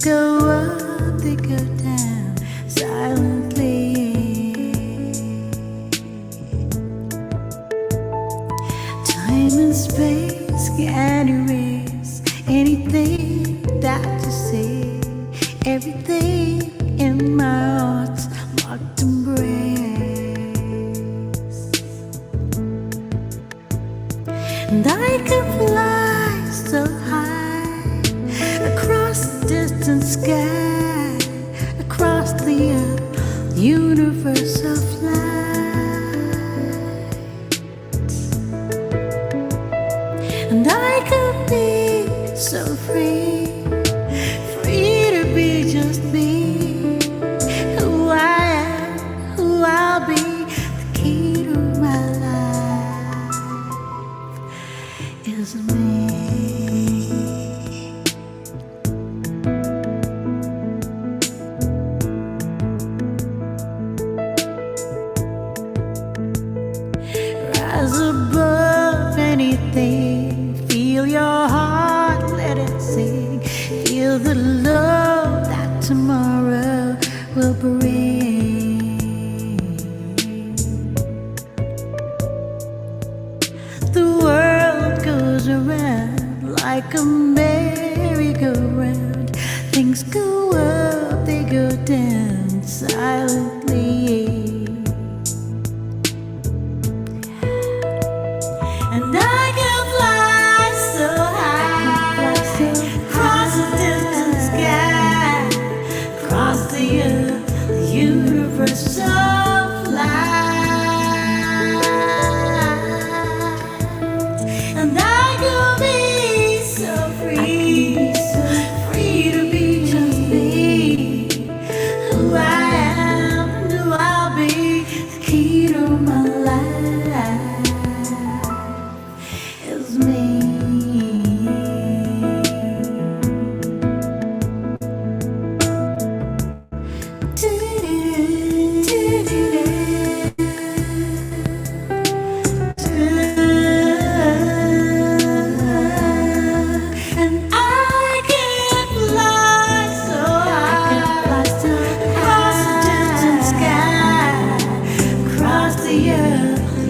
go up, they go down silently. Time and space can't erase anything that you say. Everything in my heart's locked embrace. And I can fly so high across the distant sky, across the universe of light. And I could be so free, free to be just me, who I am, who I'll be. The key to my life is me. Rise above anything, feel your heart, let it sing. Feel the love that tomorrow will bring. The world goes around like a merry-go-round. Things go up, they go down silently. And I can fly so high, across the distant sky, across the universe of light. And I could be so free, free to be just me, who I am and who I'll be. The key to my life is me. And I can fly so high, across the distant sky, across the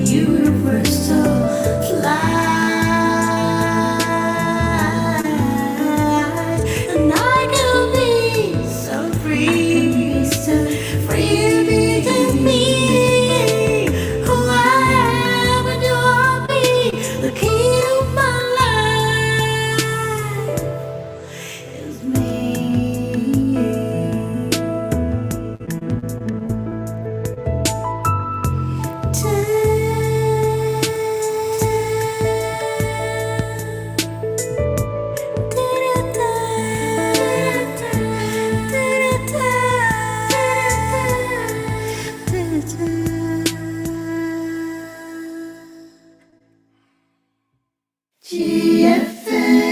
universe of light. And I could be so free, free to be just me, who I am and who I'll be. The key to my life is me.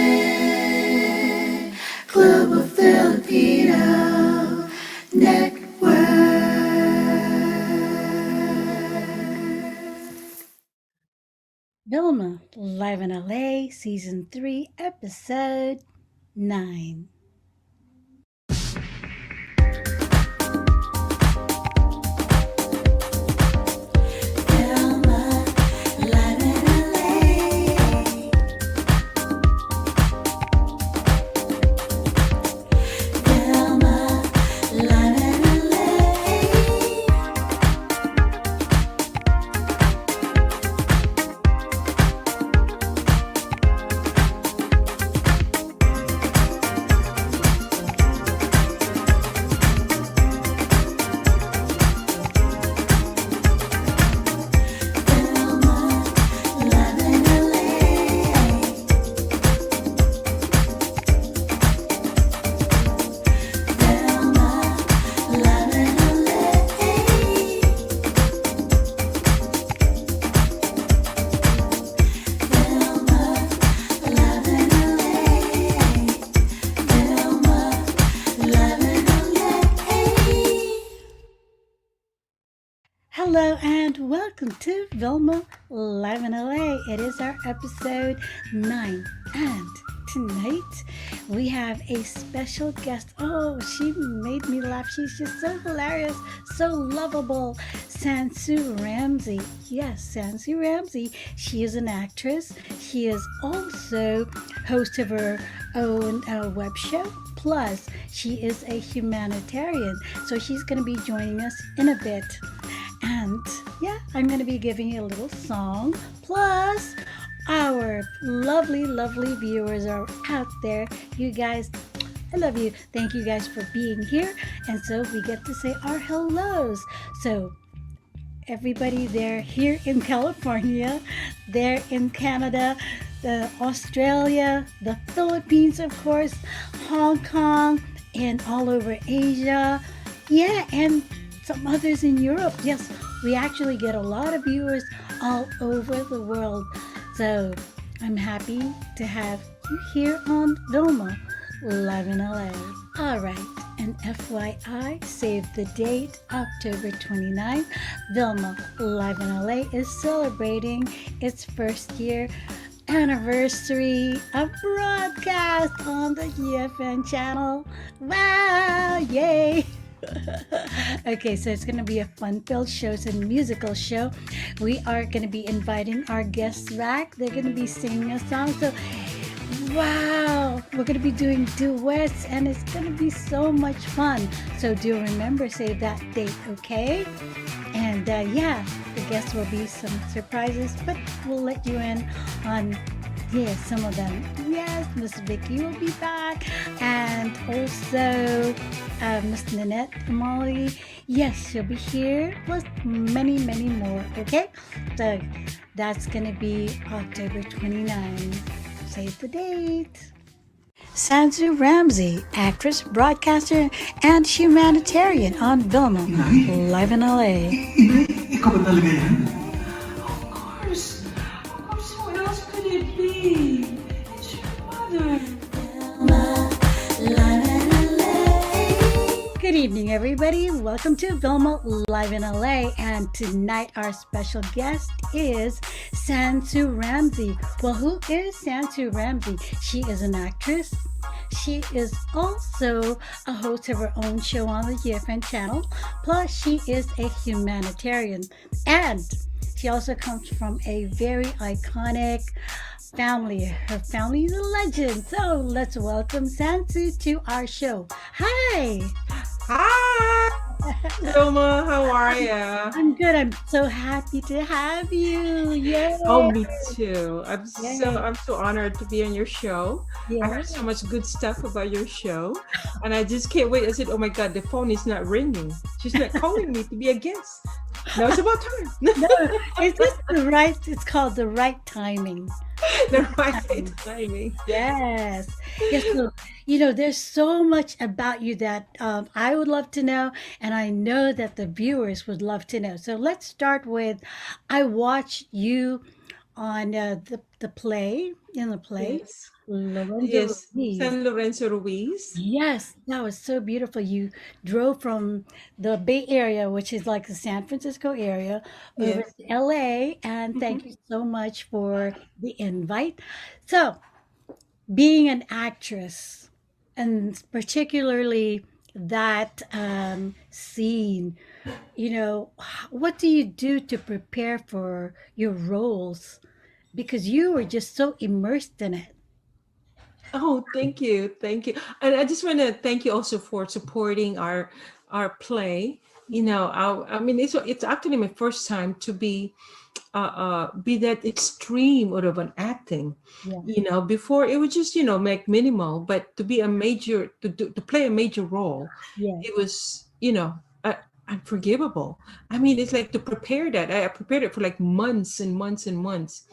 GFN, Global Filipino Network. VILMA, live in LA, Season 3, Episode 9. VILMA, live in LA. VILMA, live in LA. Hello and welcome to VILMA Live in LA. It is our episode 9, and tonight we have a special guest. Oh, she made me laugh. She's just so hilarious, so lovable. Sansu Ramsey. Yes, Sansu Ramsey. She is an actress. She is also host of her own web show. Plus, she is a humanitarian. So she's going to be joining us in a bit. And yeah, I'm going to be giving you a little song. Plus, our lovely, lovely viewers are out there. You guys, I love you. Thank you guys for being here. And so we get to say our hellos. So, everybody there here in California, there in Canada, the Australia, the Philippines, of course, Hong Kong, and all over Asia. Yeah, and some others in Europe. Yes, we actually get a lot of viewers all over the world. So I'm happy to have you here on VILMA, live in LA. All right, and FYI, save the date, October 29th. VILMA, live in LA is celebrating its first year anniversary of broadcast on the EFN channel. Wow, yay! Okay, so it's going to be a fun-filled show. It's a musical show. We are going to be inviting our guests back. They're going to be singing a song. So, wow, we're going to be doing duets, and it's going to be so much fun. So do remember, save that date, okay? And yeah, the guests will be some surprises, but we'll let you in on some of them. Yes, Miss Vicky will be back, and also Miss Nanette Molly. Yes, she'll be here, plus many, many more. Okay, so that's gonna be October 29. Save the date. Sansu Ramsey, actress, broadcaster, and humanitarian on VILMA, live in LA. Ikaw ba talaga yan? Of course. Of course, what else could it be? It's your mother. Good evening, everybody. Welcome to VILMA Live in LA. And tonight, our special guest is Sansu Ramsey. Well, who is Sansu Ramsey? She is an actress. She is also a host of her own show on the EFN channel. Plus, she is a humanitarian. And she also comes from a very iconic family. Her family is a legend. So let's welcome Sansu to our show. Hi. Hi! Vilma, how are ya? I'm good. I'm so happy to have you. Yay. Oh, me too. Yay. I'm so honored to be on your show. I Yeah. heard so much good stuff about your show, and I just can't wait. I said, "Oh my God, the phone is not ringing. She's not calling me to be a guest." Now it's about time. No, it's just the right, it's called the right timing. The right timing. Yes. Yes. So, there's so much about you that I would love to know, and I know that the viewers would love to know. So let's start with I watched you on the play, in the play, Yes. Lorenzo Yes. Ruiz. San Lorenzo Ruiz. Yes, that was so beautiful. You drove from the Bay Area, which is like the San Francisco area, over Yes. to LA, and thank Mhm. you so much for the invite. So, being an actress, and particularly that scene, what do you do to prepare for your roles? Because you were just so immersed in it. Oh, thank you, thank you, and I just want to thank you also for supporting our play. I mean, it's actually my first time to be that extreme out of an acting. Yeah, Before it was just make minimal, but to be a major to play a major role, yeah. it was unforgivable. I mean, it's like to prepare that. I prepared it for like months and months and months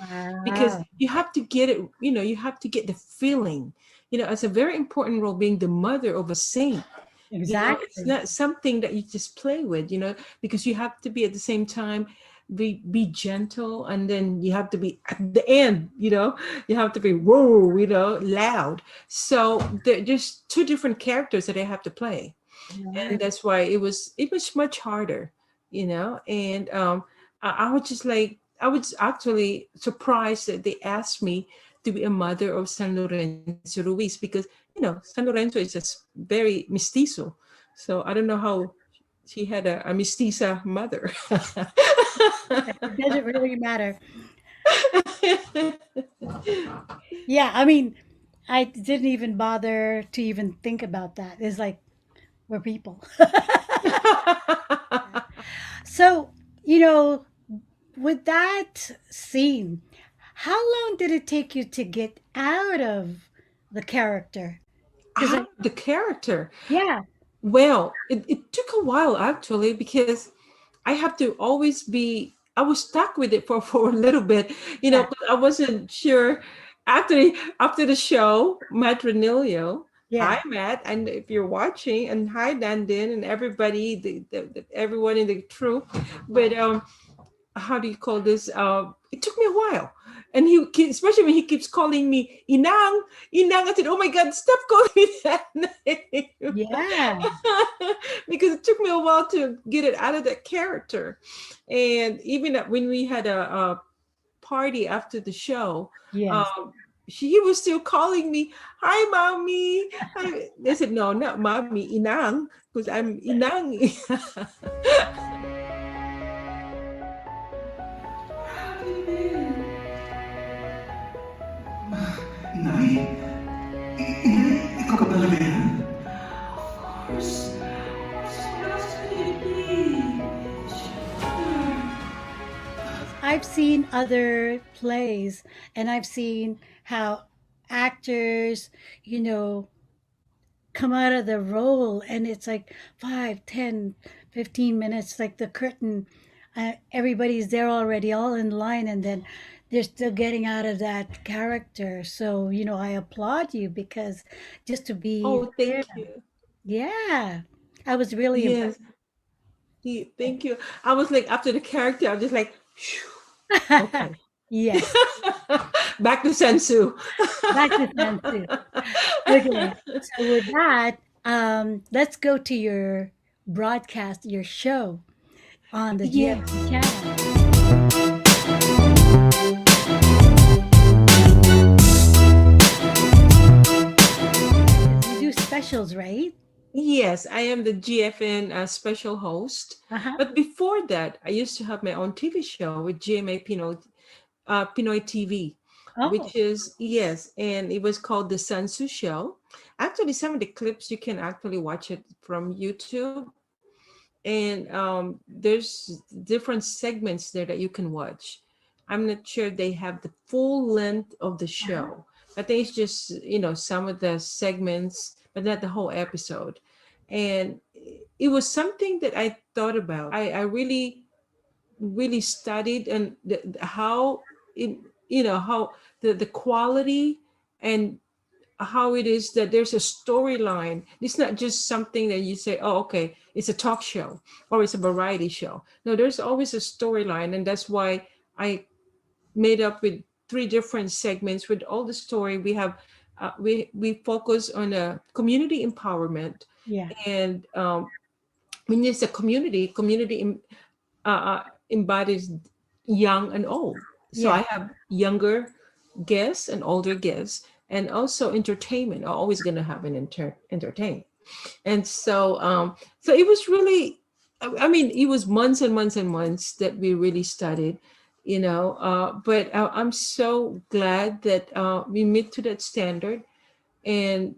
because Wow. you have to get it. You have to get the feeling. It's a very important role being the mother of a saint. It's Exactly. not something that you just play with. Because you have to be at the same time be gentle, and then you have to be at the end. You have to be whoa, loud. So there's two different characters that I have to play, and Wow. that's why it was much harder. And I was just like, I was actually surprised that they asked me to be a mother of San Lorenzo Ruiz, because San Lorenzo is just very mestizo. So I don't know how she had a mestiza mother. It doesn't really matter. Yeah, I mean, I didn't even bother to even think about that. It's like we're people. So, you know, with that scene, how long did it take you to get out of the character? Because, like, The character. yeah, Well, it took a while actually, because I have to always be. I was stuck with it for a little bit, yeah, 'cause I wasn't sure after the show, Matt Ranillo. yeah. Hi, Matt, and if you're watching, and hi, Dandin, and everybody, everyone in the crew. But how do you call this? It took me a while. And especially when he keeps calling me Inang, Inang. I said, "Oh my God, stop calling me that name," Yeah. because it took me a while to get it out of that character. And even when we had a party after the show, Yes. um, he was still calling me, "Hi, mommy." I said, "No, not mommy, Inang," because I'm Inang. How have you been? Nay, ikaw ka talaga yan? Of course. What else could it be? It's your mother. I've seen other plays and I've seen how actors, you know, come out of the role and it's like 5, 10, 15 minutes, like the curtain. Everybody's there already, all in line, and then they're still getting out of that character. So, I applaud you because just to be Oh, there. thank you. Yeah. I was really impressed. Yes, thank you. I was like, after the character, I was just like, "Phew, okay." Yes. Back to Sensu. Back to Sansu. Okay. So with that, let's go to your broadcast, your show on the GFC Yes. channel. You do specials, right? Yes, I am the GFN special host. Uh-huh. But before that, I used to have my own TV show with GMA Pinoy TV, Oh, which is, yes, and it was called the Sansu Show. Actually, some of the clips you can actually watch it from YouTube, and there's different segments there that you can watch. I'm not sure they have the full length of the uh-huh. show. I think it's just some of the segments, but not the whole episode. And it was something that I thought about. I really studied, and how it how the quality, and how it is that there's a storyline. It's not just something that you say, "Oh, okay, it's a talk show or it's a variety show." No, there's always a storyline, and that's why I made up with three different segments with all the story. We have we focus on community empowerment, Yeah. and when it's a embodies young and old. So Yeah. I have younger guests and older guests, and also entertainment. I'm always going to have an entertain. And so it was really, I mean, it was months and months and months that we really studied, but I'm so glad that we meet to that standard. And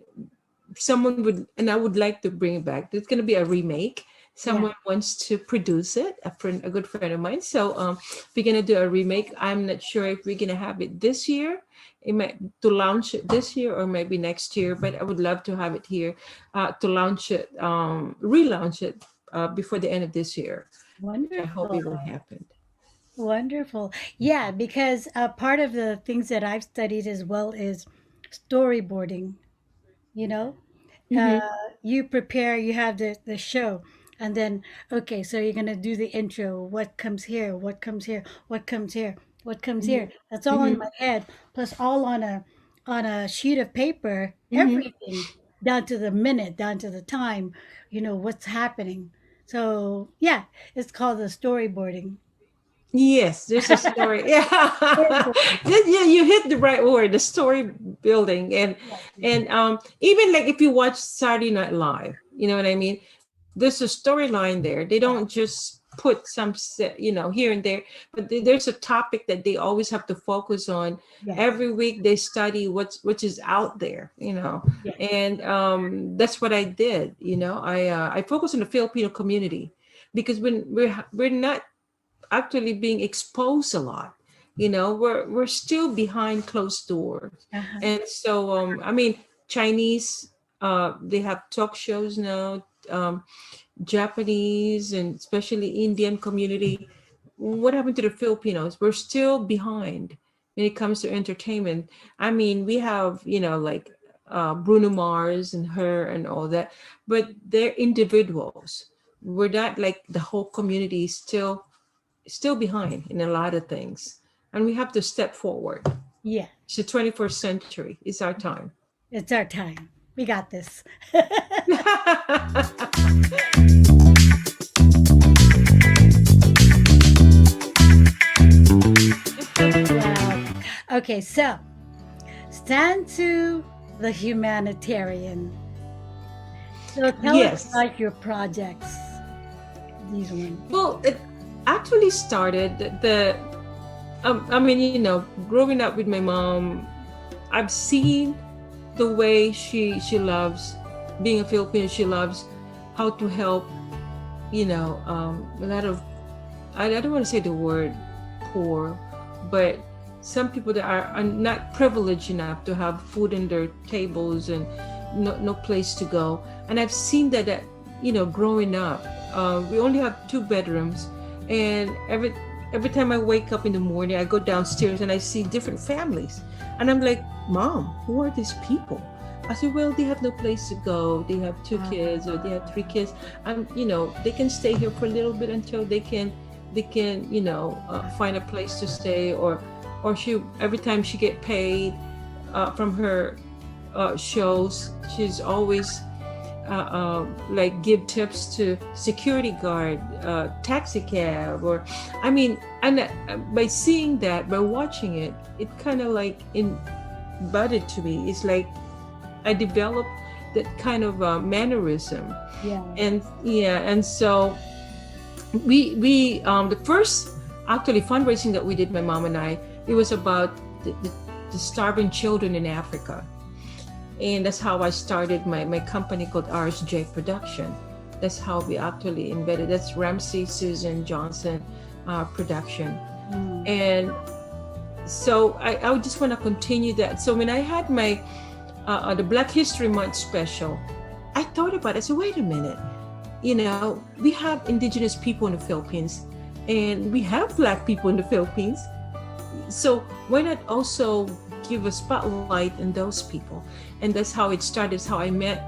I would like to bring it back. There's going to be a remake. Yeah. Someone wants to produce it, a good friend of mine. So we're going to do a remake. I'm not sure if we're going to have it this year. It might to launch it this year or maybe next year, but I would love to have it here to launch it, relaunch it before the end of this year, which I hope Wonderful. it will happen. Wonderful. Yeah, because part of the things that I've studied as well is storyboarding, you know? uh, Mm-hmm, you prepare, you have the show, and then okay, so you're gonna do the intro. What comes here? What comes here? What comes here? What comes mm-hmm, here? That's all in mm-hmm, my head, plus all on a sheet of paper. mm-hmm. Everything down to the minute, down to the time. What's happening. So yeah, it's called the storyboarding. Yes, there's a story. Yeah, yeah, you hit the right word. The story building, and even like if you watch Saturday Night Live, you know what I mean. There's a storyline there. They don't just put some, here and there, but there's a topic that they always have to focus on. Yes. Every week they study which is out there, Yes. and that's what I did. I focus on the Filipino community because when we're not actually being exposed a lot. We're still behind closed doors. Uh-huh. And so I mean, Chinese, they have talk shows now. Japanese and especially Indian community. What happened to the Filipinos? We're still behind when it comes to entertainment. I mean, we have, like Bruno Mars and her and all that, but they're individuals. We're not like the whole community is still behind in a lot of things. And we have to step forward. Yeah. It's the 21st century. It's our time. It's our time. We got this. Wow. Okay, so SANSU the Humanitarian. So tell us Yes. about your projects. These ones. Well, it actually started I mean, growing up with my mom, I've seen the way she loves being a Filipino. She loves how to help, a lot of, I don't want to say the word poor, but some people that are not privileged enough to have food in their tables and no place to go. And I've seen that growing up. We only have 2 bedrooms, and every time I wake up in the morning, I go downstairs and I see different families, and I'm like, Mom, who are these people? I said, well, they have no place to go. They have 2 kids or they have 3 kids, and they can stay here for a little bit until they can find a place to stay, or she every time she get paid from her shows, she's always like give tips to security guard, taxi cab, or I mean, and by seeing that, by watching it, it kind of like embedded to me. It's like I developed that kind of mannerism, Yeah. and so we the first actually fundraising that we did, my mom and I, it was about the starving children in Africa. And that's how I started my company called RSJ Production. That's how we actually embedded. That's Ramsey Susan Johnson production. And so I would just want to continue that. So when I had my the Black History Month special, I thought about it. I said, wait a minute, we have indigenous people in the Philippines, and we have Black people in the Philippines. So why not also give a spotlight on those people? And that's how it started. That's how I met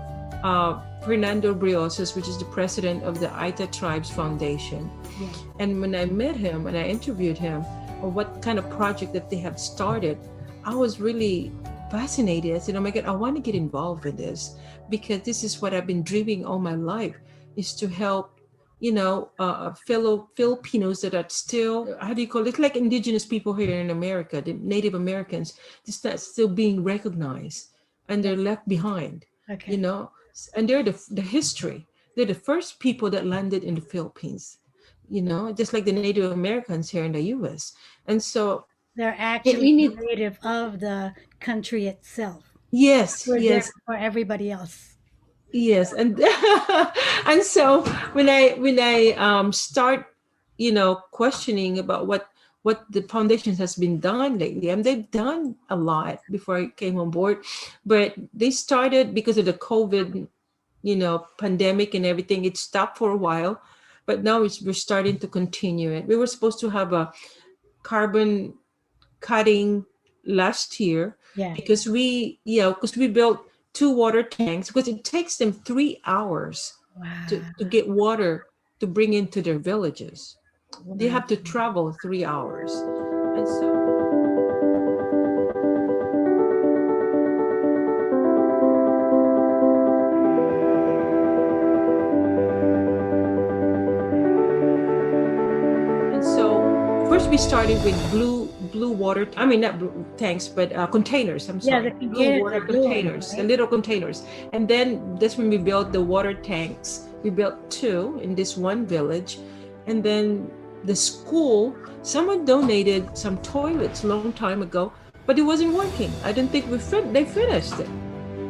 Fernando Briosas, which is the president of the Aita Tribes Foundation. Yeah. And when I met him and I interviewed him on what kind of project that they have started, I was really fascinated. I said, oh my God, I want to get involved with this, because this is what I've been dreaming all my life, is to help fellow Filipinos that are still, how do you call it, like indigenous people here in America, the Native Americans, just not still being recognized, and they're left behind. Okay. And they're the history. They're the first people that landed in the Philippines, just like the Native Americans here in the U.S. And so They're we actually need, native of the country itself. yes, We're there yes, for everybody else. yes, and and so when I start questioning about what the foundation has been done lately, and they've done a lot before I came on board, but they started because of the COVID pandemic and everything. It stopped for a while, but now we're starting to continue it. We were supposed to have a carbon cutting last year, Yeah. because we built 2 water tanks, because it takes them 3 hours to, Wow. to get water to bring into their villages. They Wow. have to travel 3 hours. And so and so First, we started with blue water. I mean, not blue tanks, but containers. I'm Yeah, sorry, the blue containers water are blue ones, containers, the right? little containers. And then that's when we built the water tanks. We built 2 in this one village, and then the school. Someone donated some toilets a long time ago, but it wasn't working. I didn't think they finished it.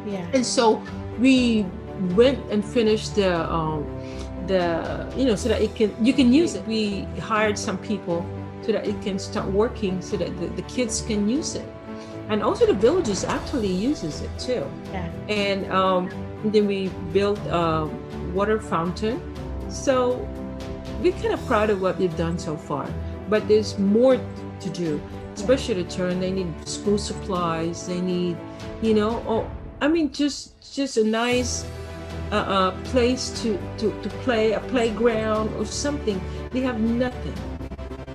Yeah. And so we went and finished the so that you can use it. We hired some people so that it can start working, so that the kids can use it, and also the villages actually uses it too. Yeah. And then we built a water fountain. So we're kind of proud of what we've done so far, but there's more to do, especially the children. They need school supplies. They need, just a nice place to play, a playground or something. They have nothing.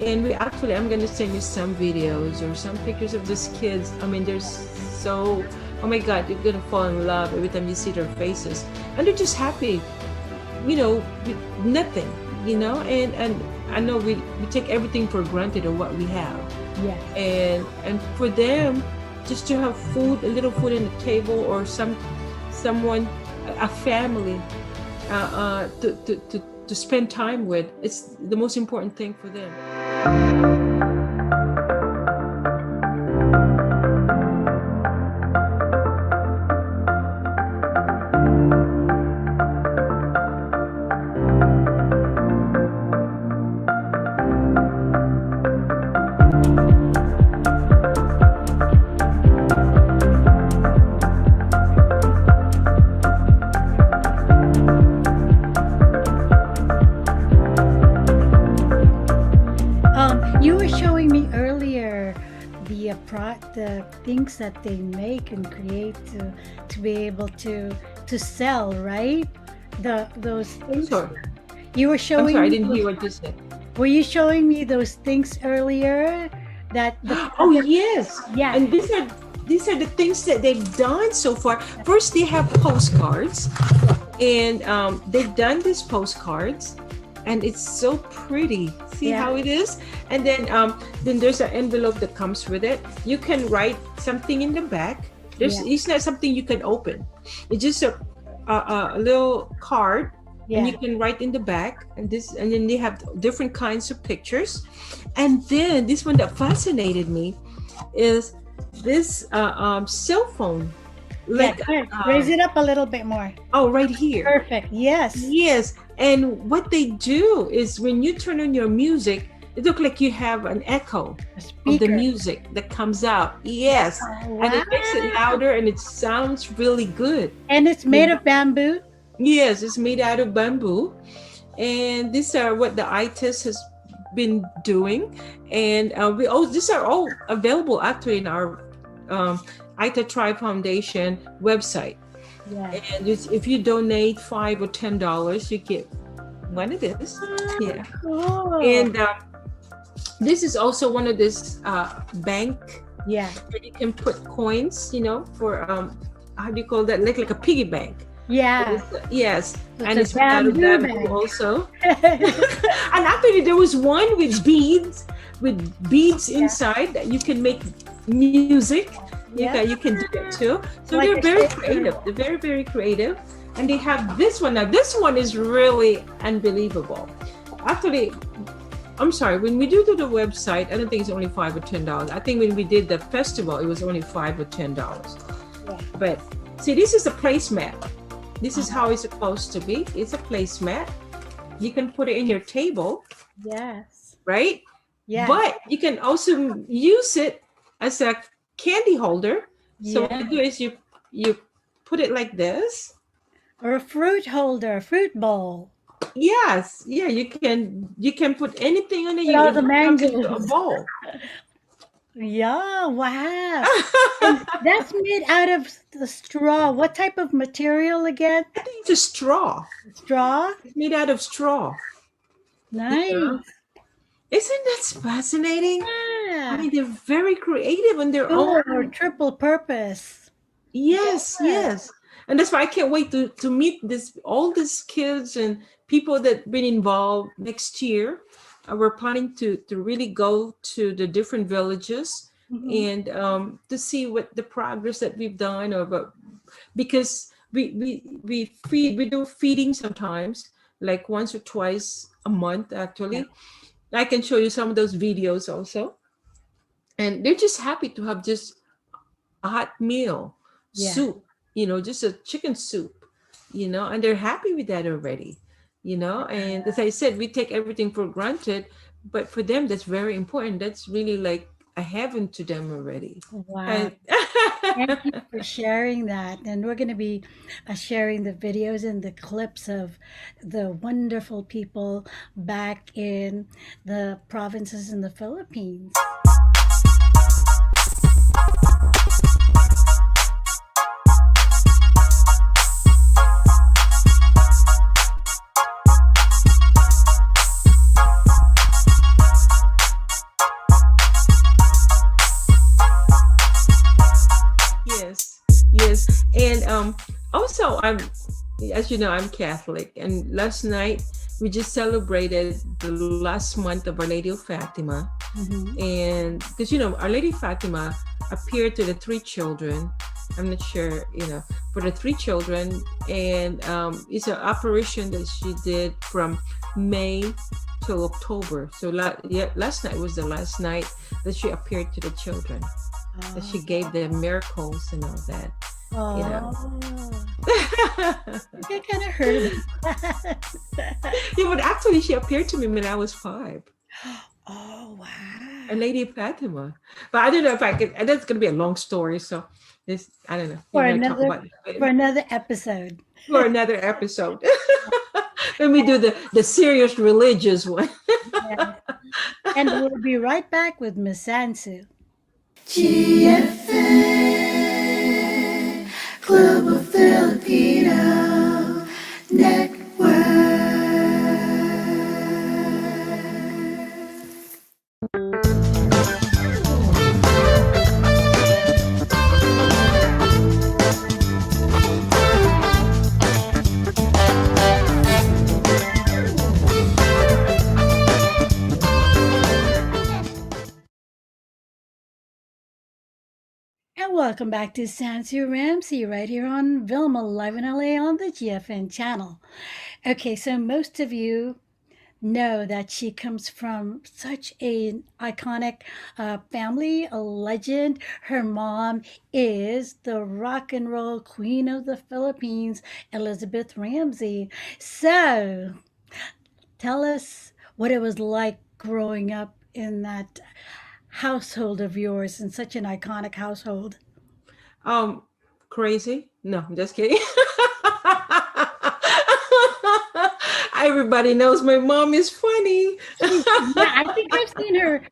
And I'm going to send you some videos or some pictures of these kids. I mean, they're so, oh my God, you're going to fall in love every time you see their faces. And they're just happy, with nothing, and I know we take everything for granted of what we have. Yeah. And for them, just to have food, a little food on the table, or someone, a family, to spend time with, it's the most important thing for them. You were showing me earlier the things that they make and create to be able to sell, right? Those things. Sorry. You were showing. I'm sorry, I me didn't hear those- what you said. Were you showing me those things earlier? Oh yes. Yeah. And these are the things that they've done so far. First, they have postcards, and they've done these postcards, and it's so pretty. See Yeah. how it is? And then there's an envelope that comes with it. You can write something in the back. It's not something you can open. It's just a little card. And you can write in the back, and then they have different kinds of pictures. And then this one that fascinated me is this cell phone. Raise it up a little bit more. Oh, right here. Perfect. Yes. Yes. And what they do is when you turn on your music, it looks like you have an echo of the music that comes out. Yes. Oh, And it makes it louder, and it sounds really good. And it's made of bamboo. Yes, it's made out of bamboo. And these are what the ITIS has been doing. And these are all available actually in our ITA Tribe Foundation website. Yeah. And if you donate $5 or $10, you get one of this. Yeah. Cool. And this is also one of this bank Yeah. where you can put coins, for how do you call that? Like a piggy bank. Yeah. Yes. It's And a it's made out of bamboo bamboo bank. also. And actually there was one with beads inside that you can make music. Yeah. You can do that too. So Like they're a very shaker. creative. They're very, very creative. And they have this one. Now this one is really unbelievable. Actually, I'm sorry, when we do the website, I don't think it's only $5 or $10. I think when we did the festival, it was only $5 or $10. Yeah. But see, this is a placemat. This is how it's supposed to be. It's a placemat. You can put it in your table, Yes. right? Yeah. But you can also use it as a candy holder. So what you do is you put it like this. Or a fruit holder, fruit bowl. Yes, yeah, you can put anything on it. Put all the it comes into a mangoes. bowl. Yeah, wow. And that's made out of the straw. What type of material again? I think it's a straw. Straw? It's made out of straw. Nice. Yeah. Isn't that fascinating? Yeah. I mean, they're very creative on their own. Or triple purpose. Yes, yes. And that's why I can't wait to meet all these kids and people that been involved next year we're planning to really go to the different villages Hmm. and to see what the progress that we've done, or but because we do feeding sometimes, like once or twice a month Yeah. actually. I can show you some of those videos also, and they're just happy to have just a hot meal, Yeah. soup, just a chicken soup, and they're happy with that already, and as I said, we take everything for granted, but for them that's very important. That's really like a heaven to them already. Wow. And Thank you for sharing that. And we're going to be sharing the videos and the clips of the wonderful people back in the provinces in the Philippines. yes, yes, and also as you know, I'm Catholic, and last night we just celebrated the last month of Our Lady of Fatima. Hmm. And because Our Lady Fatima appeared to the three children. I'm not sure, for the three children, and it's an apparition that she did from May till October. So yeah, last night was the last night that she appeared to the children, that she Oh, gave them miracles and all that, you know. oh, I think I kind of heard about that. Yeah, but actually, she appeared to me when I was 5. Oh, A wow. Lady Fatima. But I don't know if I could. That's going to be a long story. So this, I don't know. You For want to talk another about for it another episode. for another episode? When we do the serious religious one. Yes. And we'll be right back with Miss Sansu. GFN Global Filipino Network. And welcome back to SANSU Ramsey right here on VILMA live in LA on the GFN channel. Okay, so most of you know that she comes from such an iconic family, a legend. Her mom is the rock and roll queen of the Philippines, Elizabeth Ramsey. So tell us what it was like growing up in that household of yours, in such an iconic household. um, Crazy? No, I'm just kidding. Everybody knows my mom is funny. Yeah, I think I've seen her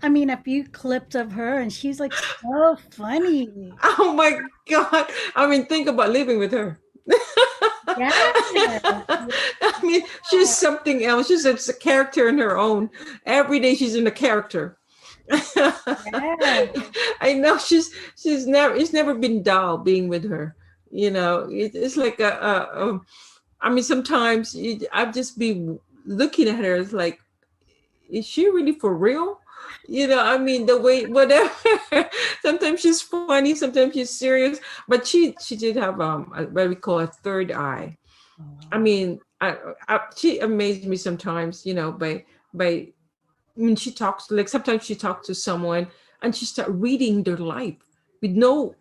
I mean, a few clips of her, and she's like so funny. Oh my God. I mean, think about living with her. Yes. I mean, she's something else. She's a character in her own. Every day she's in a character. Yes. I know it's never been dull being with her. It's like I mean, sometimes I'd just be looking at her. It's like, is she really for real? I mean, the way whatever. Sometimes she's funny, sometimes she's serious, but she did have what we call a third eye. I Oh, mean, she amazed me sometimes, by when she talks. Like sometimes she talks to someone and she start reading their life with no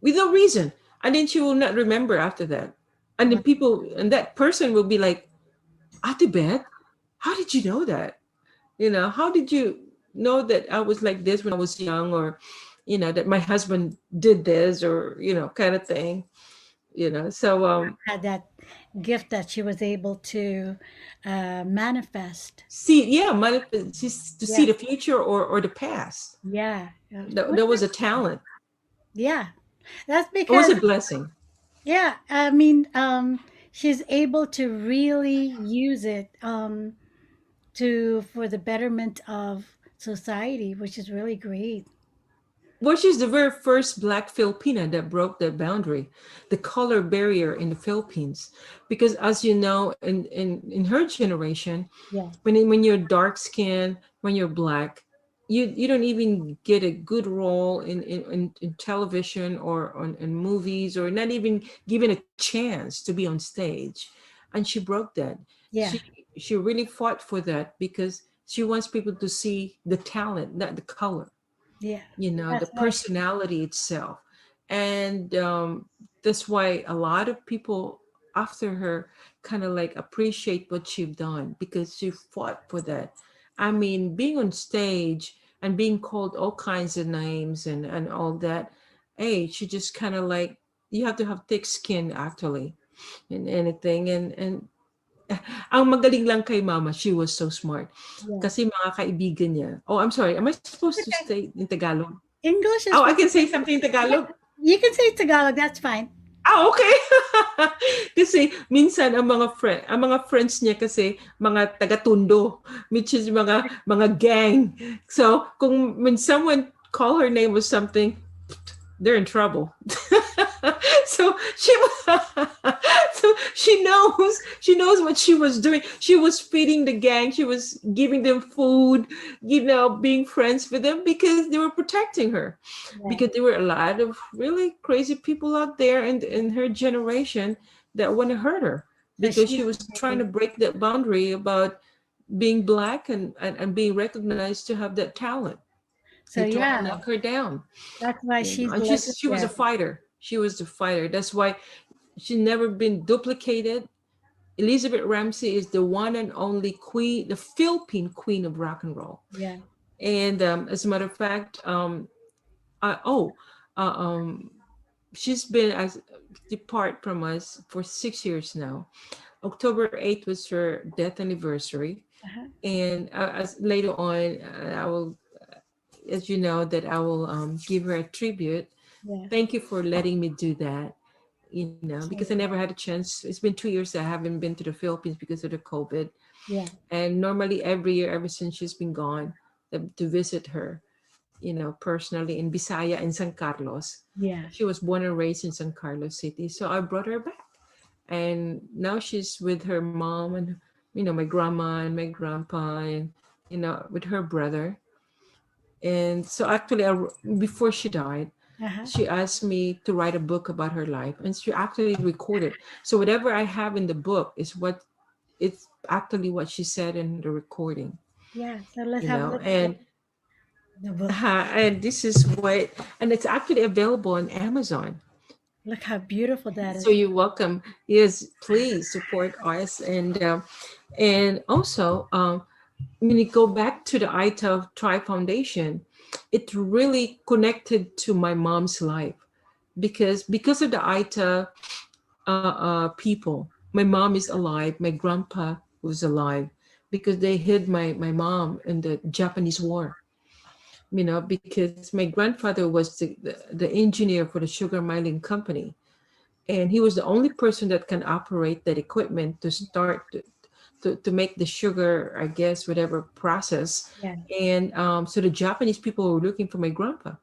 reason, and then she will not remember after that. And then wow. people and that person will be like, "Ate Beth, how did you know that? How did you know that I was like this when I was young, or that my husband did this, or kind of thing." So Had that gift that she was able to manifest. see, yeah, to see Yeah. the future or the past. Yeah. That was a talent. Yeah. That's It was because, a blessing. yeah, I mean, she's able to really use it to for the betterment of society, which is really great. Well, she's the very first Black Filipina that broke that boundary, the color barrier in the Philippines. Because as you know, in her generation, Yeah. when you're dark skinned, when you're Black, you don't even get a good role in television or in movies, or not even given a chance to be on stage. And she broke that. Yeah. She really fought for that because she wants people to see the talent, not the color, Yeah. the That's why she, personality itself. And that's why a lot of people after her kind of like appreciate what she's done because she fought for that. I mean, being on stage and being called all kinds of names and all that, hey, she just kind of like, you have to have thick skin actually in anything. And ang magaling lang kay mama, she was so smart. yeah. Kasi mga kaibigan niya. Oh, I'm sorry. Am I supposed to Okay. stay in Tagalog? English is Oh, I fine. can say something in Yeah. Tagalog. You can say Tagalog. That's fine. Ah, okay. Kasi minsan ang mga friends niya kasi mga taga-Tondo, which is mga gang. So, when someone call her name or something, they're in trouble. So so she knows what she was doing. She was feeding the gang. She was giving them food, being friends with them because they were protecting her. Yeah. Because there were a lot of really crazy people out there in her generation that want to hurt her So because she she's was trying to break that boundary about being Black and being recognized to have that talent. so They try to yeah. knock her down. That's why she's And she was a legendary. fighter. She was the fighter. That's why she never been duplicated. Elizabeth Ramsey is the one and only queen, the Philippine queen of rock and roll. Yeah. And as a matter of fact, uh, oh, uh, um, she's been as depart from us for 6 years now. October 8th was her death anniversary, Uh-huh. and as later on, I will, as you know, that I will give her a tribute. Yeah. Thank you for letting me do that. Because I So never had a chance. It's been 2 years that I haven't been to the Philippines because of the COVID. yeah. And normally every year, ever since she's been gone, to visit her, personally in Bisaya in San Carlos. Yeah. She was born and raised in San Carlos City. So I brought her back. And now she's with her mom and, my grandma and my grandpa and, with her brother. And so actually, before she died, Uh-huh. she asked me to write a book about her life, and she actually recorded. So whatever I have in the book is it's actually what she said in the recording, Yeah. So let's have a look at and the book. and this is and it's actually available on Amazon. Look how beautiful that So is. you're welcome. Yes, please support us, and also when you go back to the ITA Tri Foundation, it really connected to my mom's life because of the ITA people. My mom is alive. My grandpa was alive because they hid my mom in the Japanese War. Because my grandfather was the engineer for the sugar mining company, and he was the only person that can operate that equipment to start to make the sugar, I guess, whatever process. Yeah. And so the Japanese people were looking for my grandpa.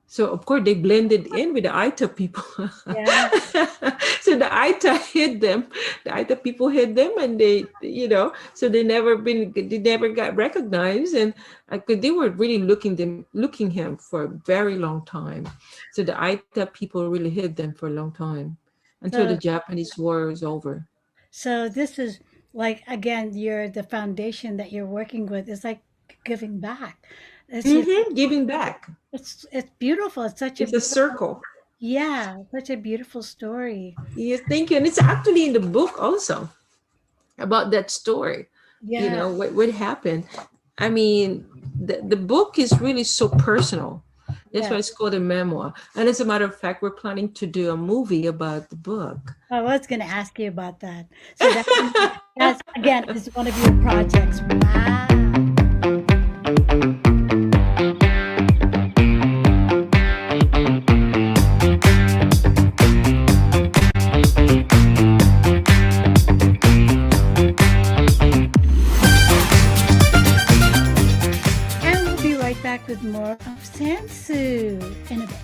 So of course they blended in with the Aita people. Yeah. So the Aita hid them. The Aita people hid them, and so they never got recognized, and they were really looking him for a very long time. So the Aita people really hid them for a long time until the So Japanese war was over. so this is like again, you're the foundation that you're working with is like giving back. It's just Giving back. it's beautiful. It's such a It's a beautiful, circle. yeah, such a beautiful story. Yes, thank you. And it's actually in the book also about that story. Yeah. What happened. I mean, the book is really so personal. That's Yeah. why it's called a memoir. And as a matter of fact, we're planning to do a movie about the book. I was going to ask you about that. So that's again is one of your projects. Wow. And we'll be right back back with more of Sansu in a bit.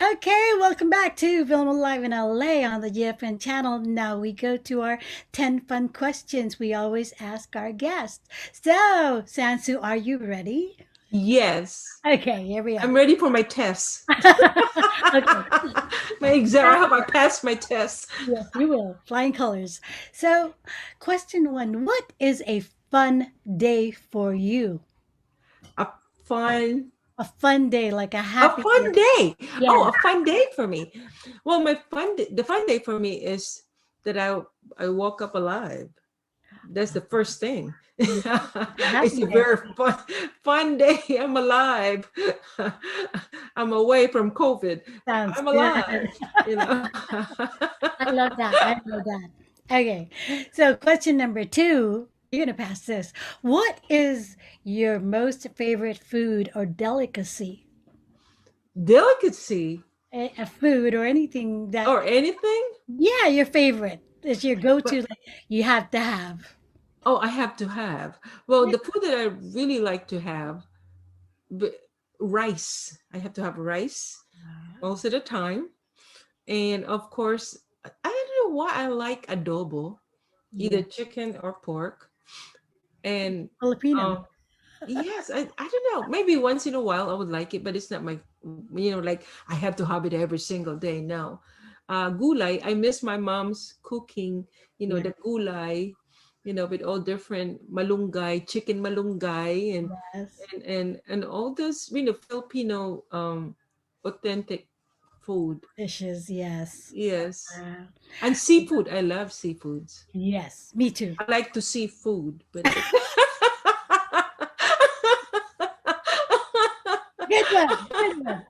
Okay, welcome back to VILMA Live in LA on the GFN channel. Now we go to our 10 fun questions we always ask our guests. So, Sansu, are you ready? Yes. Okay, here we I'm are. ready for my tests. Okay, My exam. I hope I passed my test. yes, you will. Flying colors. So, question one: what is a fun day for you? A fun, A fun day, like a a happy fun day. day. Yeah. Oh, a fun day for me. Well, the fun day for me is that I woke up alive. That's the first thing. Yeah. A It's happy a day. very fun day. I'm alive. I'm away from COVID. Sounds I'm good. alive. You know. I love that. I love that. Okay. So, question number two, you're going to pass this. What is your most favorite food or delicacy? Delicacy A food or anything that, or anything. yeah, your favorite is your go to, But like you have to have. oh, I have to have. Well, Yeah. the food that I really like to have, but rice. I have to have rice most of the time, and of course, I don't know why I like adobo, Yeah. either chicken or pork, and Filipino. um, yes, I don't know. Maybe once in a while I would like it, but it's not my, like I have to have it every single day. No. Gulay, I miss my mom's cooking, Yeah. the gulay, with all different malunggay, chicken malunggay, Yes. and all those, Filipino authentic food. Dishes. Yes. Yes. Wow. And seafood. I love seafoods. Yes. Me too. I like to see food, but Good one. Good one.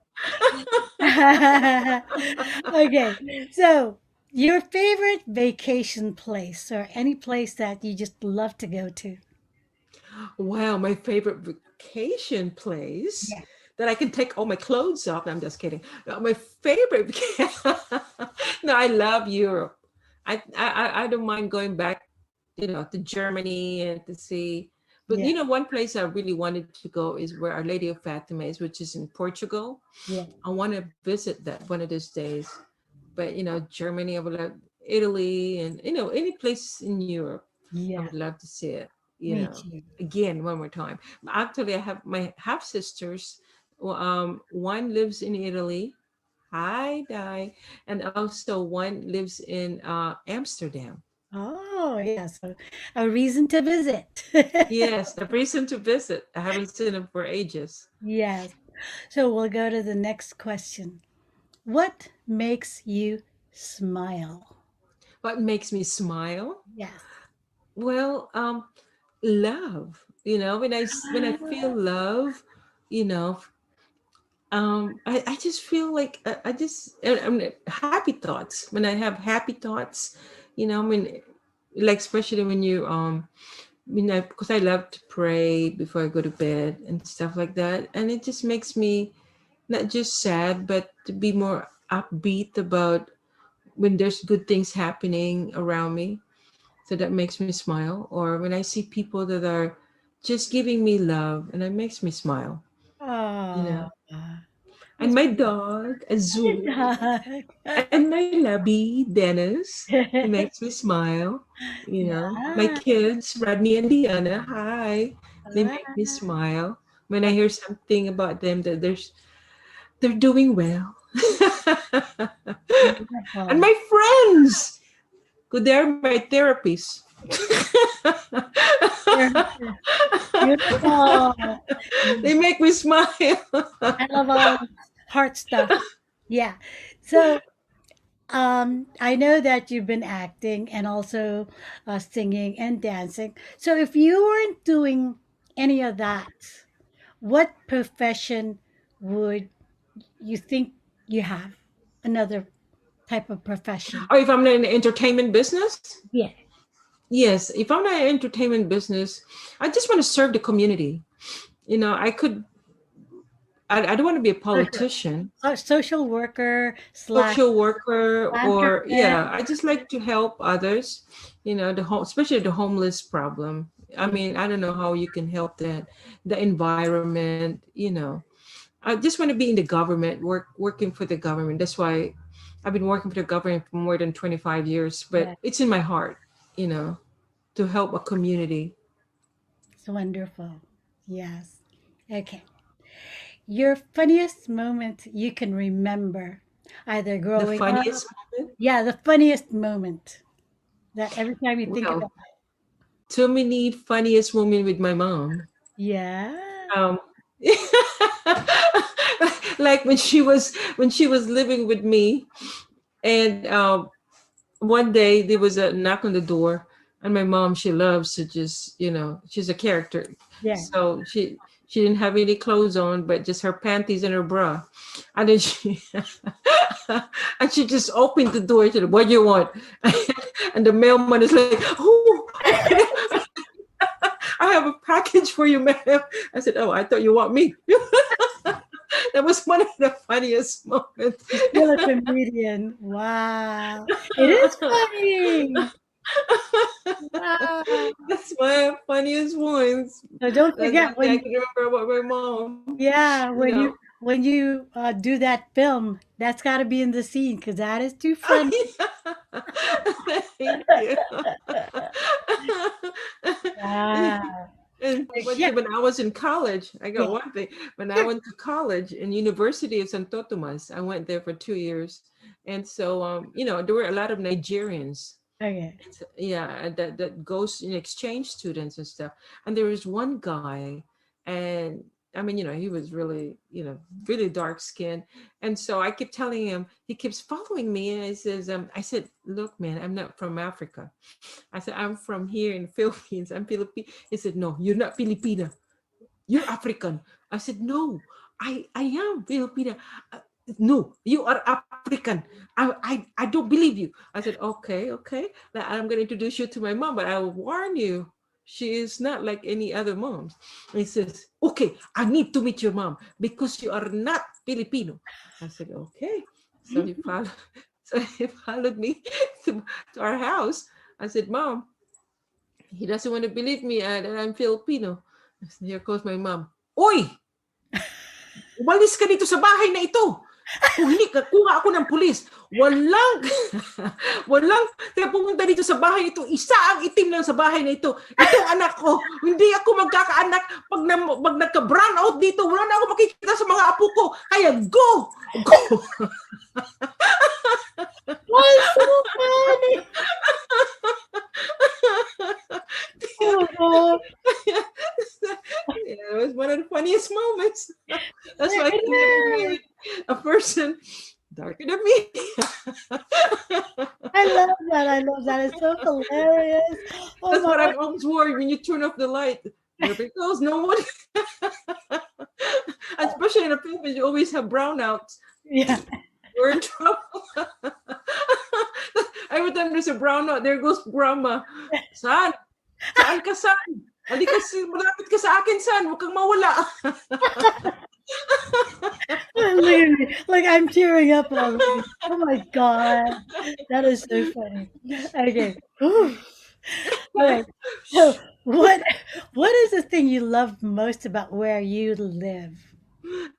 Okay, so your favorite vacation place or any place that you just love to go to? wow, my favorite vacation place Yeah. that I can take all my clothes off. No, I'm just kidding. My favorite, no, I love Europe. I don't mind going back, to Germany and to see. But Yeah. one place I really wanted to go is where Our Lady of Fatima is, which is in Portugal. Yeah. I want to visit that one of these days. But Germany, I would love Italy, and any place in Europe. I Yeah. would love to see it. Me too. Again, one more time. Actually, I have my half sisters. One lives in Italy. Hi, Di, and also one lives in Amsterdam. Oh, yeah. So a reason to visit. Yes, a reason to visit. I haven't seen them for ages. Yes. So we'll go to the next question. What makes you smile? What makes me smile? Yes. Well, love. When I feel love, you know, I just feel like I'm happy thoughts. When I have happy thoughts, like especially when you because I love to pray before I go to bed and stuff like that, and it just makes me not just sad, but to be more upbeat about when there's good things happening around me. So that makes me smile. Or when I see people that are just giving me love, and it makes me smile. You Oh, know. And that's my dog, Azul, pretty. and my lubby, Dennis, he makes me smile. My Yeah. kids, Rodney and Diana, hi. They make me Ah, smile when I hear something about them that they're doing well. And beautiful. my friends, who they're my therapists. Beautiful. They make me smile. I love all heart stuff. Yeah. So, I know that you've been acting and also singing and dancing. So, if you weren't doing any of that, what profession would you think you have? Another type of profession? Or if I'm in the entertainment business, Yeah. yes, if I'm not in entertainment business, I just want to serve the community. I could I don't want to be a Social, politician, social worker slash social worker, or yeah, philanthropist. I just like to help others, the home, especially the homeless problem. I Yeah, mean, I don't know how you can help that, the environment. I just want to be in the government, working for the government. That's why I've been working for the government for more than 25 years, but yeah, it's in my heart, you know, to help a community. it's wonderful. Yes. Okay. Your funniest moment you can remember, either The growing up. funniest moment, Yeah, the funniest moment that every time you think well, about it. too many funniest moment with my mom. Yeah. Um, like when she was living with me, and one day there was a knock on the door, and my mom, she loves to just, she's a character. Yeah. So she didn't have any clothes on, but just her panties and her bra. And then she and she just opened the door. She said, "What do you want?" And the mailman is like, "Oh, I have a package for you, ma'am." I said, "Oh, I thought you want me." That was one of the funniest moments. You're a comedian. Wow. It is funny. Wow. That's my funniest ones. So don't That's one forget thing I when can remember about my mom. yeah, You know. when you do that film, that's got to be in the scene because that is too funny. Thank you. Wow. And one Yeah. thing, when I was in college, I Yeah. got one thing. When I Sure. went to college in University of Santo Tomas, I went there for 2 years, and so there were a lot of Nigerians. Okay. Yeah, that goes in exchange students and stuff. And there was one guy, and I mean, he was really, really dark skinned. And so I kept telling him, he keeps following me, and I said, "Look, man, I'm not from Africa." I said, "I'm from here in the Philippines. I'm Filipino." He said, "No, you're not Filipina. You're African." I said, "No, I am Filipina." "Uh, No, you are African. I don't believe you." I said, "Okay, okay. Now I'm going to introduce you to my mom, but I will warn you, she is not like any other moms." And he says, "Okay, I need to meet your mom because you are not Filipino." I said, "Okay." So he followed. So he followed me to our house. I said, "Mom, he doesn't want to believe me that I'm Filipino." Here goes my mom. "Uy! Umalis ka dito sa bahay na ito. Kung hindi ka, kuha ako ng pulis. Walang, walang kaya pumunta dito sa bahay ito. Isa ang itim lang sa bahay na ito. Itong anak ko. Hindi ako magkakaanak. Pag nagka-brown out dito, wala na ako makikita sa mga apo ko. Kaya go! Go!" Oh, so funny. Oh my Yeah, it was one of the funniest moments. God. That's why I It can never is. marry a person darker than me. I love that. I love that. It's so hilarious. Oh That's my what God. I'm always worried when you turn off the light. There it goes, no one. Especially in the Philippines, you always have brownouts. Yeah. We're in trouble. Every time there's a brownout, there goes grandma. San? Saan ka, San? Halika, malapit ka sa akin, San. Huwag kang mawala. Look at me. Like I'm tearing up already. Oh my God. That is so funny. Okay. Whew. All right. So what is the thing you love most about where you live?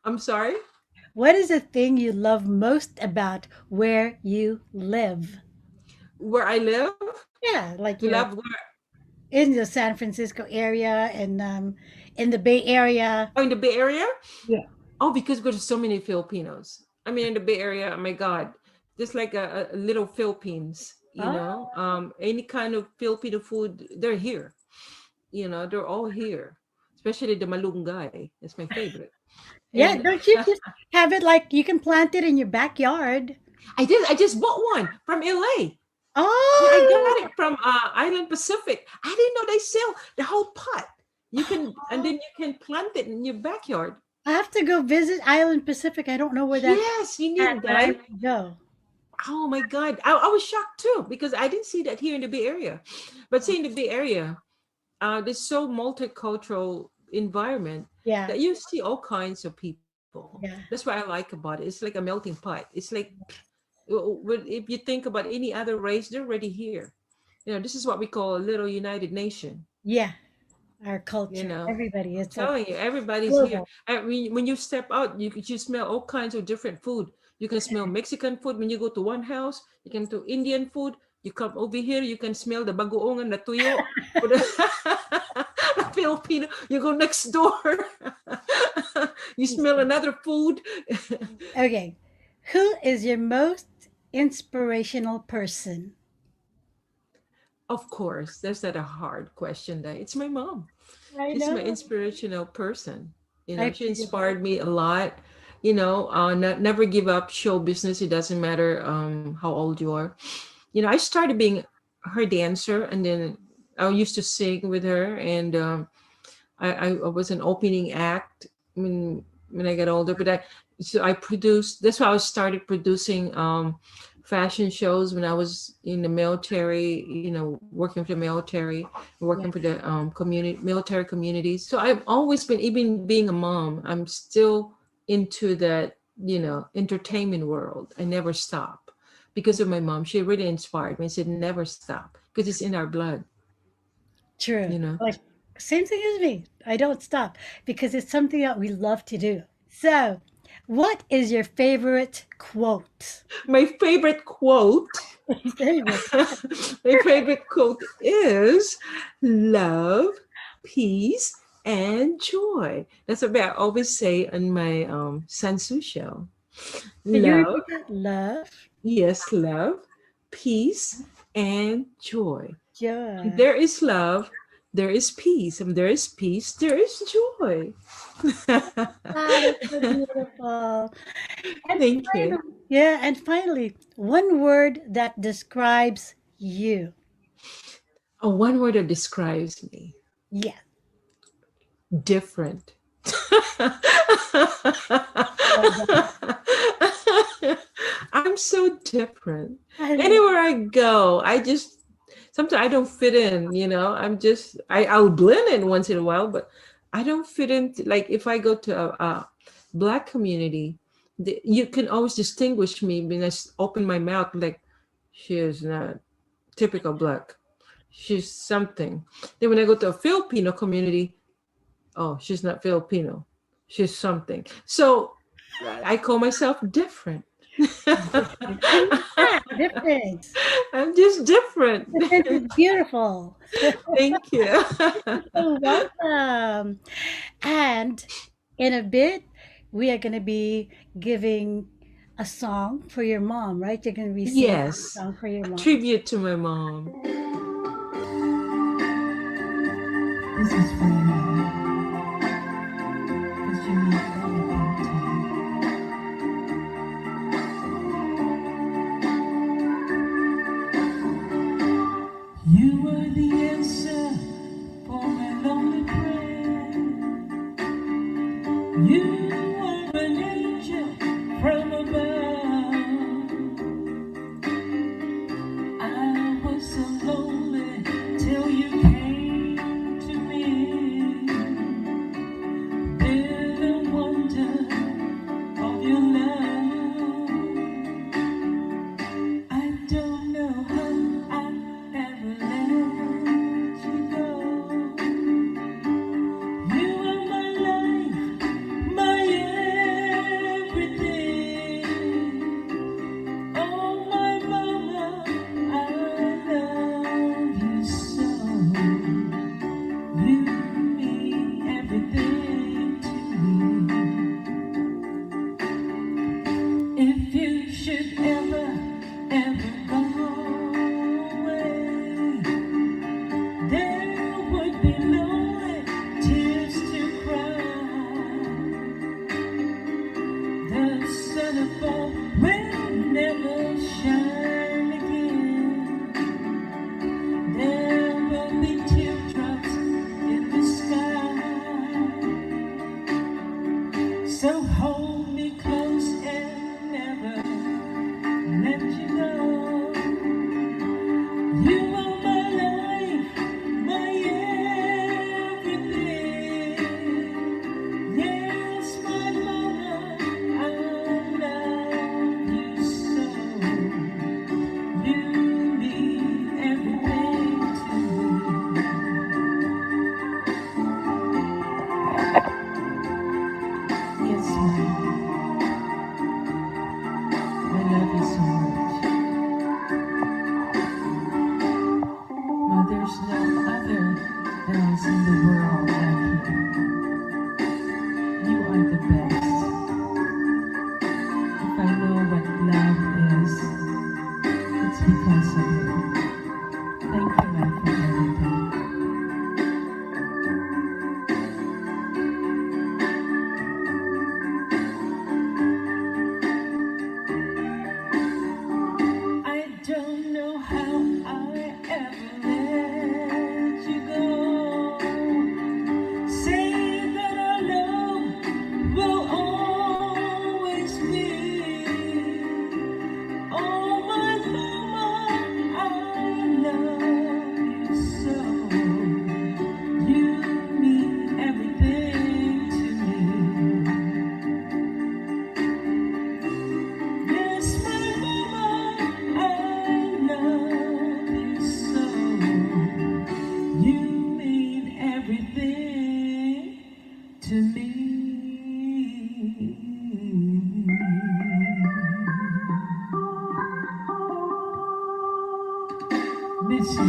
I'm sorry? What is the thing you love most about where you live? Where I live? Yeah, You like love you're where? in the San Francisco area and in the Bay Area. Oh, in the Bay Area? Yeah. Oh, because there's so many Filipinos. I mean, in the Bay Area, oh my God, just like a little Philippines, Oh, any kind of Filipino food, they're here. They're all here, especially the malunggay. It's my favorite. yeah. And Don't you just have it like you can plant it in your backyard? I just bought one from LA. Yeah, I got Oh, it from Island Pacific. I didn't know they sell the whole pot. And then you can plant it in your backyard. I have to go visit Island Pacific. I don't know where that's Yes, you at, need but I that. might go. Oh my God. I was shocked too because I didn't see that here in the Bay Area. But see, in the Bay Area, there's so multicultural environment Yeah. that you see all kinds of people. people. Yeah. That's what I like about it. It's like a melting pot. It's like, if you think about any other race, they're already here. This is what we call a little United Nation. Yeah. Our You culture. know, Everybody. I'm It's like telling you, everybody's here. global. And when you step out, you smell all kinds of different food. You can smell Mexican food when you go to one house. You can do Indian food. You come over here, you can smell the bagoong and the tuyo. For the the Filipino, you go next door. You smell another food. Okay. Who is your most inspirational person? Of course, that's not a hard question. That it's my mom. I She's my know. inspirational person. I She feel inspired me a lot. Never give up show business. It doesn't matter how old you are. I started being her dancer, and then I used to sing with her, and I was an opening act when I got older. But I produced. That's why I started producing fashion shows when I was in the military. Working for the military, yeah. working for the military communities. So I've always been, even being a mom, I'm still into that entertainment world. I never stop because of my mom. She really inspired me. I said never stop because it's in our blood. True. You know. Like same thing as me. I don't stop because it's something that we love to do. So, what is your favorite quote? My favorite quote. Favorite. My favorite quote is love, peace, and joy. That's what I always say on my Sansu show. Can you Love, repeat that? Love, yes, love, peace, and joy. And joy. there is love, there is peace, and there is peace, there is joy. Ah, that's so beautiful. And Thank you. finally, yeah, and finally, one word that describes you. Oh, one word that describes me. Yes. Different. Love that. I'm so different. I love Anywhere I go, sometimes I don't fit in, I'll blend in once in a while, but I don't fit in. Like if I go to a black community, you can always distinguish me when open my mouth like she is not typical black. She's something. Then when I go to a Filipino community, oh, she's not Filipino. She's something. So I call myself different. different. I love that. Different. I'm just different. Different is beautiful. Thank you. So welcome. And in a bit, we are going to be giving a song for your mom, right? You're going to be singing a Yes, song for your a mom. tribute to my mom. This is for you, 'cause you mean everything to me. You were the answer for my lonely prayer. You were an angel from above. I was so lonely till you came to me. The wonder of your love. I don't know how I ever let you go. You are my life, my everything. Oh, my mama, I love you so. You mean everything to me. If you should ever go away, there would be lonely tears to cry. The sun above will never shine again. There will be teardrops in the sky. So hold me close and never let you go. You are my life, my everything. Yes, my mama, there's no other else in the world like you. You are the best. If I know what love is, it's because of you. Thank you, man, for everything. I don't know how I ever let you go. Say that our love will always be. Oh, my mama, I love you so. You mean everything to me. Yes, my mama, I love you so. You mean everything to me. Miss you.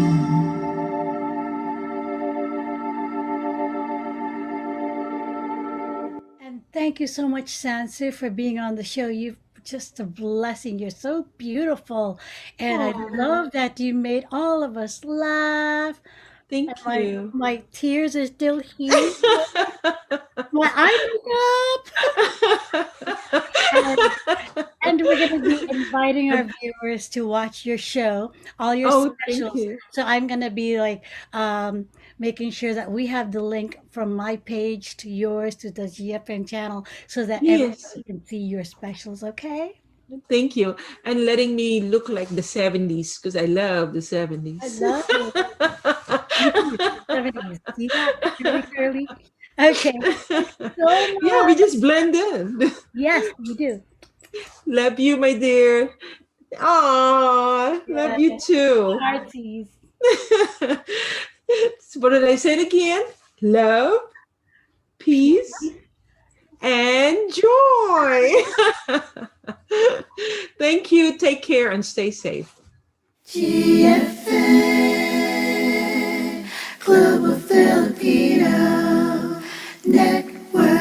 And thank you so much, Sansu, for being on the show. You've just a blessing. You're so beautiful. And I Oh, love that you made all of us laugh. And thank my you. my tears are still here. My eye makeup. And we're going to be inviting our viewers to watch your show, all your Oh, thank specials. you. So I'm going to be like making sure that we have the link from my page to yours to the GFN channel so that Yes, everybody can see your specials, okay? thank you. And letting me look like the 70s because I love the I 70s. love it. Me too. 70s. See that? Curly, curly. Okay. Thank you so Yeah, we much. just blend in. Yes, we do. Love you, my dear. Aw, love Yeah. you too. Hearties. So what did I say it again? Love, peace, and joy. Thank you. Take care and stay safe. GFN Global Filipino Network.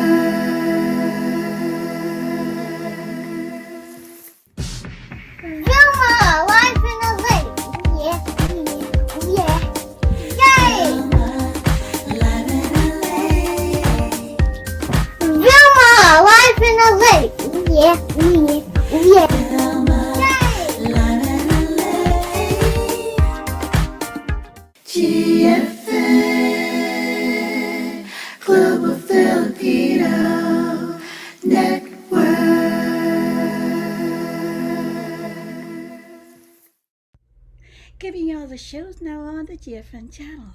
Vilma, life in a lake. Yeah, yeah, yeah. Yay! Life in a lake. Vilma, life in a lake. Yeah, yeah, yeah. Yay! Life in a lake. GFN Global Filipino Network. Giving you all the shows now on the GFN channel.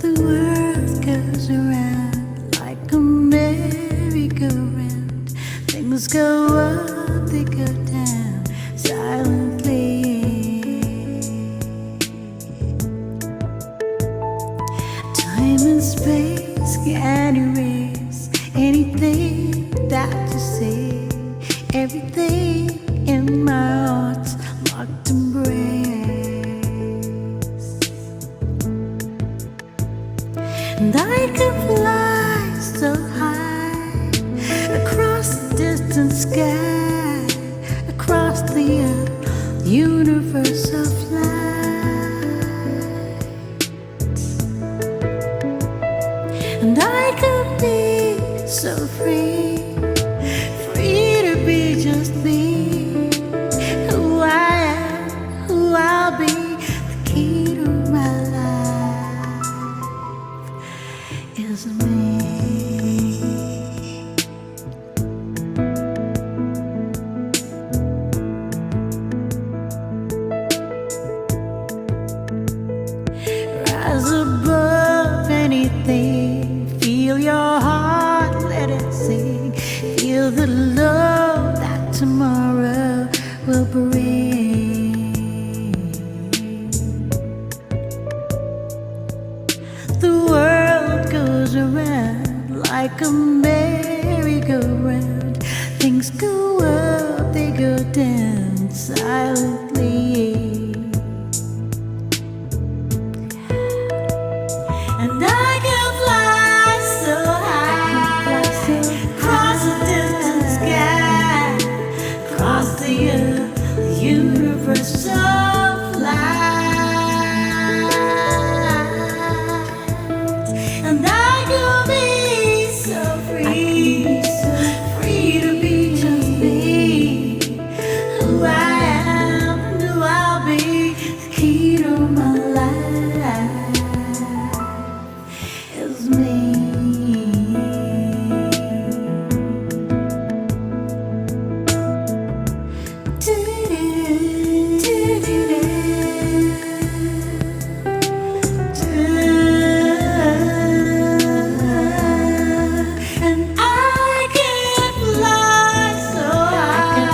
The world goes around like a merry-go-round. Things go up, they go down silently. Time and space can't erase anything that you say. Everything in my heart's locked embrace. And I could fly so high across the distant sky, across the universe of light. and I could be so free, free to be just me, who I am, who I'll be. The key to my life is me. Rise above anything, feel your heart, let it sing, feel the love that tomorrow will bring. The world goes around like a merry-go-round. Things go up, they go down silently. And I can fly so high, across a distant sky, across the earth, the universe of light. And I could be so free, free to be just me, who I am, who I'll be. The key to my life is me. And I can fly so high,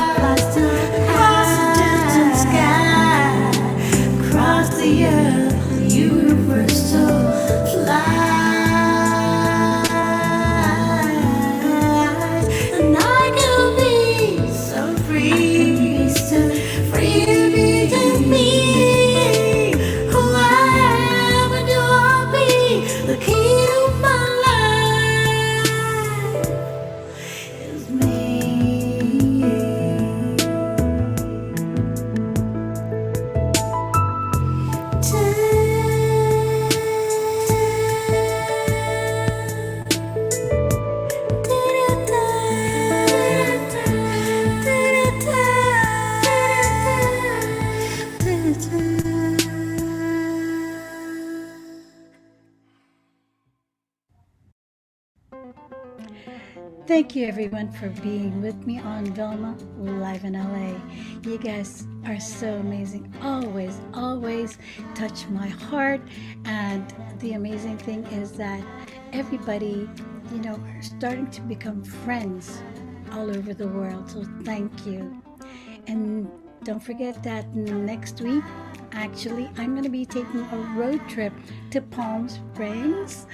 across a distant sky, across the earth, the universe so flies. And I could be so free, so free to be just me, who I am and who I'll be. The key to my life is me. Thank you everyone for being with me on VILMA Live in LA. You guys are so amazing. Always, always touch my heart. And the amazing thing is that everybody, are starting to become friends all over the world. So thank you. And don't forget that next week, actually, I'm going to be taking a road trip to Palm Springs,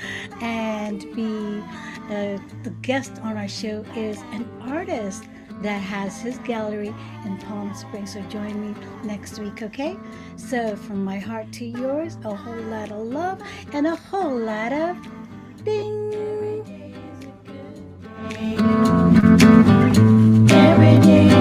and the guest on our show is an artist that has his gallery in Palm Springs. So join me next week, okay? So from my heart to yours, a whole lot of love and a whole lot of ding. Every day